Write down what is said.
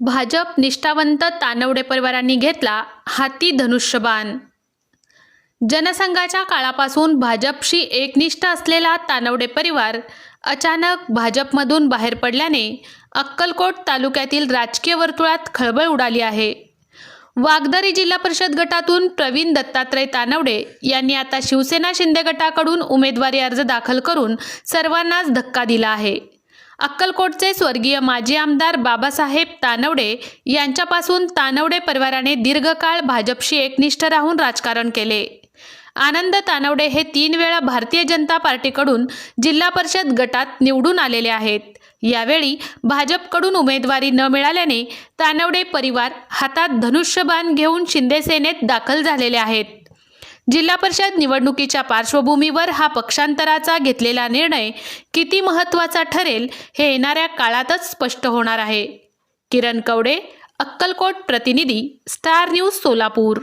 भाजप निष्ठावंत तानवडे परिवारांनी घेतला हाती धनुष्यबाण। जनसंघाच्या काळापासून भाजपशी एकनिष्ठ असलेला तानवडे परिवार अचानक भाजपमधून बाहेर पडल्याने अक्कलकोट तालुक्यातील राजकीय वर्तुळात खळबळ उडाली आहे। वागदरी जिल्हा परिषद गटातून प्रवीण दत्तात्रय तानवडे यांनी आता शिवसेना शिंदे गटाकडून उमेदवारी अर्ज दाखल करून सर्वांनाच धक्का दिला आहे। अक्कलकोटचे स्वर्गीय माजी आमदार बाबासाहेब तानवडे यांच्यापासून तानवडे परिवाराने दीर्घकाळ भाजपशी एकनिष्ठ राहून राजकारण केले। आनंद तानवडे हे 3 वेळा भारतीय जनता पार्टीकडून जिल्हा परिषद गटात निवडून आलेले आहेत। यावेळी भाजपकडून उमेदवारी न मिळाल्याने तानवडे परिवार हातात धनुष्यबाण घेऊन शिंदे सेनेत दाखल झालेले आहेत। जिल्हा परिषद निवडणुकीच्या पार्श्वभूमीवर हा पक्षांतराचा घेतलेला निर्णय किती महत्त्वाचा ठरेल हे येणाऱ्या काळातच स्पष्ट होणार आहे। किरण कवडे, अक्कलकोट प्रतिनिधी, स्टार न्यूज सोलापूर।